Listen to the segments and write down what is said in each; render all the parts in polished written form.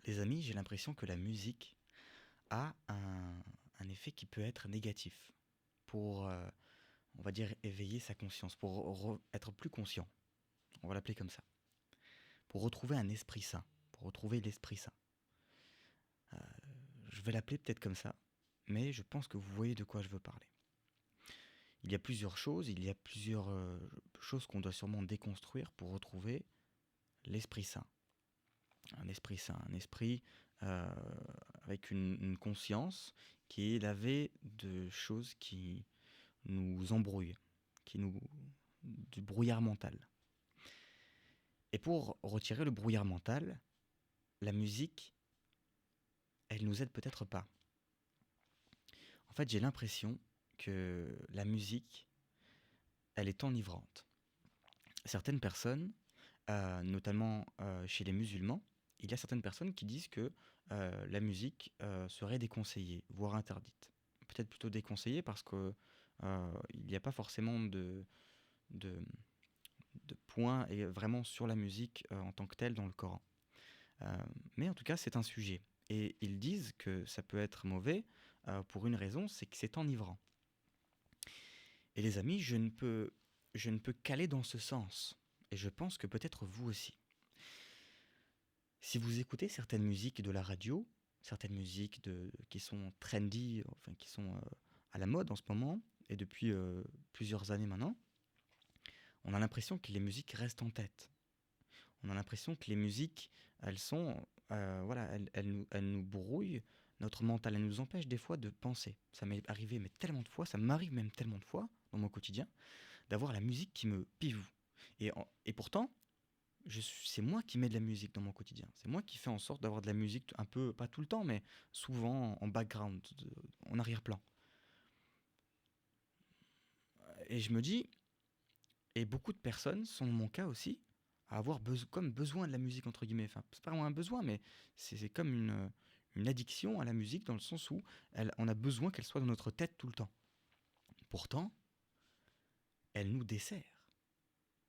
Les amis, j'ai l'impression que la musique a un effet qui peut être négatif pour, on va dire, éveiller sa conscience, pour être plus conscient. On va l'appeler comme ça. Pour retrouver un esprit sain, pour retrouver l'esprit sain. Je vais l'appeler peut-être comme ça, mais je pense que vous voyez de quoi je veux parler. Il y a plusieurs choses, choses qu'on doit sûrement déconstruire pour retrouver l'esprit sain. Un esprit sain, un esprit euh, avec une conscience qui est lavée de choses qui nous embrouillent, du brouillard mental. Et pour retirer le brouillard mental, la musique, elle nous aide peut-être pas. En fait, j'ai l'impression que la musique, elle est enivrante. Certaines personnes, notamment chez les musulmans, il y a certaines personnes qui disent que la musique serait déconseillée, voire interdite. Peut-être plutôt déconseillée parce que il n'y a pas forcément de, de points et vraiment sur la musique en tant que telle dans le Coran. Mais en tout cas, c'est un sujet. Et ils disent que ça peut être mauvais pour une raison, c'est que c'est enivrant. Et les amis, je ne peux qu'aller dans ce sens. Et je pense que peut-être vous aussi. Si vous écoutez certaines musiques de la radio, certaines musiques qui sont trendy, enfin qui sont à la mode en ce moment, et depuis plusieurs années maintenant, on a l'impression que les musiques restent en tête. On a l'impression que les musiques, elles sont, voilà, elles nous brouillent notre mental, elles nous empêchent des fois de penser. Ça m'est arrivé mais tellement de fois, ça m'arrive même tellement de fois dans mon quotidien, d'avoir la musique qui me pivoue. Et pourtant, c'est moi qui mets de la musique dans mon quotidien. C'est moi qui fais en sorte d'avoir de la musique un peu, pas tout le temps, mais souvent en background, en arrière-plan. Et je me dis, et beaucoup de personnes sont mon cas aussi, à avoir comme besoin de la musique, entre guillemets. Enfin, c'est pas vraiment un besoin, mais c'est comme une addiction à la musique dans le sens où on a besoin qu'elle soit dans notre tête tout le temps. Pourtant, elle nous dessert.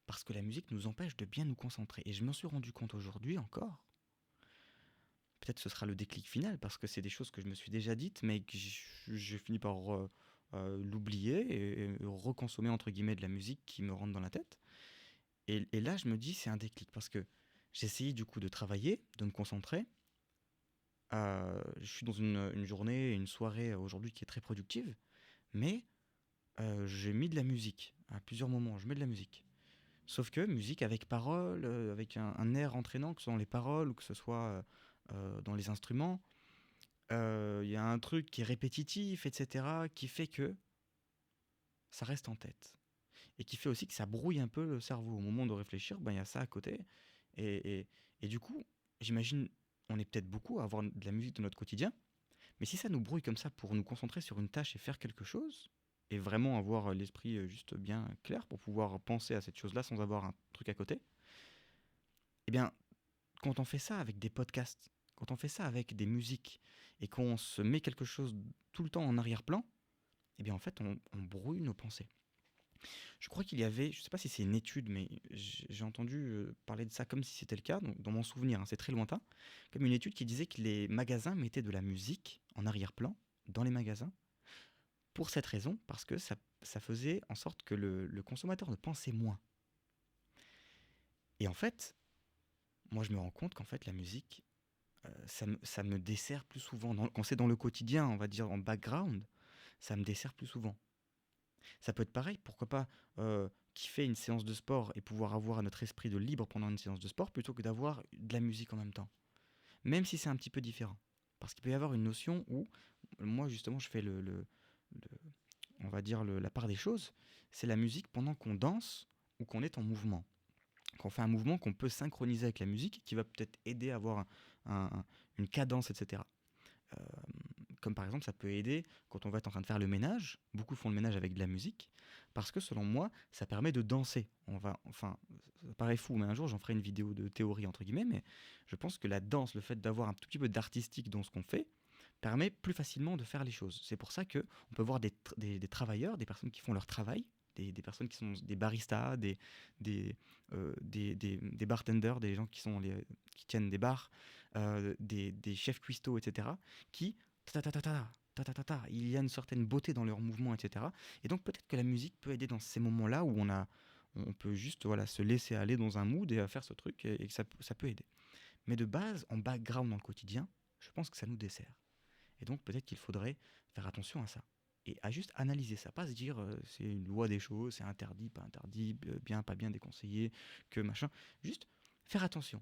Parce que la musique nous empêche de bien nous concentrer. Et je m'en suis rendu compte aujourd'hui encore. Peut-être ce sera le déclic final, parce que c'est des choses que je me suis déjà dites, mais que je finis par l'oublier et reconsommer, entre guillemets, de la musique qui me rentre dans la tête. Et là, je me dis, c'est un déclic, parce que j'ai essayé du coup de travailler, de me concentrer. Je suis dans une journée, une soirée aujourd'hui qui est très productive, mais j'ai mis de la musique. À plusieurs moments, je mets de la musique. Sauf que musique avec parole, avec un air entraînant, que ce soit dans les paroles ou que ce soit dans les instruments. Il y a un truc qui est répétitif, etc., qui fait que ça reste en tête. Et qui fait aussi que ça brouille un peu le cerveau. Au moment de réfléchir, ben, il y a ça à côté. Et, et, et du coup, j'imagine, on est peut-être beaucoup à avoir de la musique dans notre quotidien, mais si ça nous brouille comme ça pour nous concentrer sur une tâche et faire quelque chose, et vraiment avoir l'esprit juste bien clair pour pouvoir penser à cette chose-là sans avoir un truc à côté, eh bien, quand on fait ça avec des podcasts, quand on fait ça avec des musiques, et qu'on se met quelque chose tout le temps en arrière-plan, eh bien en fait on brouille nos pensées. Je crois qu'il y avait, je ne sais pas si c'est une étude, mais j'ai entendu parler de ça comme si c'était le cas, donc dans mon souvenir, hein, c'est très lointain, comme une étude qui disait que les magasins mettaient de la musique en arrière-plan dans les magasins, pour cette raison, parce que ça faisait en sorte que le consommateur ne pensait moins. Et en fait, moi je me rends compte qu'en fait la musique, ça me dessert plus souvent. Quand c'est dans le quotidien, on va dire en background, ça me dessert plus souvent. Ça peut être pareil, pourquoi pas kiffer une séance de sport et pouvoir avoir notre esprit de libre pendant une séance de sport plutôt que d'avoir de la musique en même temps. Même si c'est un petit peu différent. Parce qu'il peut y avoir une notion où, moi justement, je fais on va dire la part des choses, c'est la musique pendant qu'on danse ou qu'on est en mouvement. Qu'on fait un mouvement qu'on peut synchroniser avec la musique qui va peut-être aider à avoir une cadence, etc. Euh, Comme par exemple, ça peut aider quand on va être en train de faire le ménage. Beaucoup font le ménage avec de la musique parce que selon moi, ça permet de danser. Enfin, ça paraît fou, mais un jour j'en ferai une vidéo de théorie entre guillemets. Mais je pense que la danse, le fait d'avoir un tout petit peu d'artistique dans ce qu'on fait, permet plus facilement de faire les choses. C'est pour ça que on peut voir des travailleurs, des personnes qui font leur travail, des personnes qui sont des baristas, des, des bartenders, des gens qui tiennent des bars, des chefs cuistots, etc., qui, ta ta ta ta ta ta ta ta, il y a une certaine beauté dans leurs mouvements, etc. Et donc peut-être que la musique peut aider dans ces moments-là où on peut juste voilà, se laisser aller dans un mood et à faire ce truc et que ça peut aider. Mais de base, en background dans le quotidien, je pense que ça nous dessert. Et donc peut-être qu'il faudrait faire attention à ça. Et à juste analyser ça, pas se dire c'est une loi des choses, c'est interdit, pas interdit, bien, pas bien déconseillé, que machin. Juste faire attention.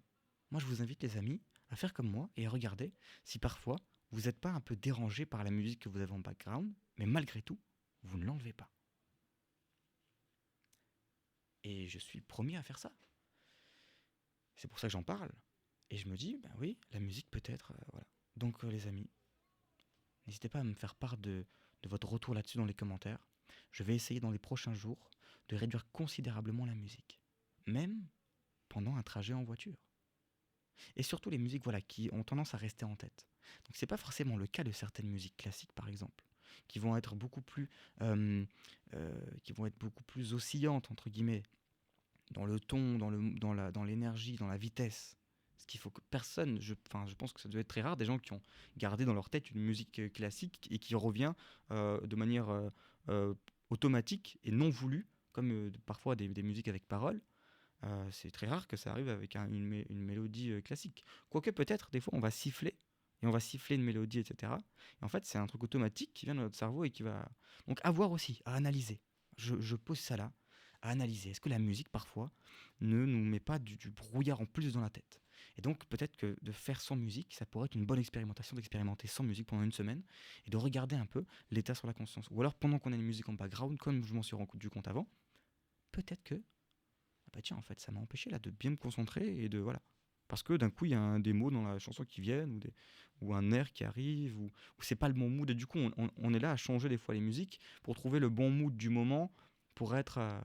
Moi je vous invite les amis à faire comme moi et à regarder si parfois vous n'êtes pas un peu dérangé par la musique que vous avez en background, mais malgré tout, vous ne l'enlevez pas. Et je suis le premier à faire ça. C'est pour ça que j'en parle. Et je me dis, ben oui, la musique peut-être, voilà. Donc les amis, n'hésitez pas à me faire part de votre retour là-dessus dans les commentaires. Je vais essayer dans les prochains jours de réduire considérablement la musique, même pendant un trajet en voiture. Et surtout les musiques voilà, qui ont tendance à rester en tête. Donc c'est pas forcément le cas de certaines musiques classiques par exemple, qui vont être beaucoup plus, oscillantes entre guillemets, dans le ton, dans l'énergie, dans la vitesse. Ce qu'il faut que personne, je pense que ça doit être très rare, des gens qui ont gardé dans leur tête une musique classique et qui revient de manière euh, automatique et non voulue, comme parfois des musiques avec paroles. C'est très rare que ça arrive avec une mélodie classique. Quoique peut-être, des fois, on va siffler, et on va siffler une mélodie, etc. Et en fait, c'est un truc automatique qui vient de notre cerveau et qui va... Donc à voir aussi, à analyser. Je pose ça là, à analyser. Est-ce que la musique, parfois, ne nous met pas du brouillard en plus dans la tête? Et donc peut-être que de faire sans musique, ça pourrait être une bonne expérimentation d'expérimenter sans musique pendant une semaine et de regarder un peu l'état sur la conscience. Ou alors pendant qu'on a une musique en background, comme je m'en suis rendu compte avant, peut-être que ah bah tiens, en fait, ça m'a empêché là de bien me concentrer et de voilà. Parce que d'un coup, il y a des mots dans la chanson qui viennent ou un air qui arrive ou c'est pas le bon mood. Et du coup, on est là à changer des fois les musiques pour trouver le bon mood du moment pour être à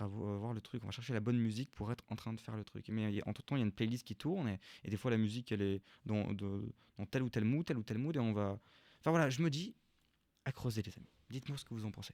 voir le truc. On va chercher la bonne musique pour être en train de faire le truc. Mais entre-temps, il y a une playlist qui tourne et des fois, la musique, elle est dans tel ou tel mood, et on va. Enfin voilà, je me dis à creuser, les amis. Dites-moi ce que vous en pensez.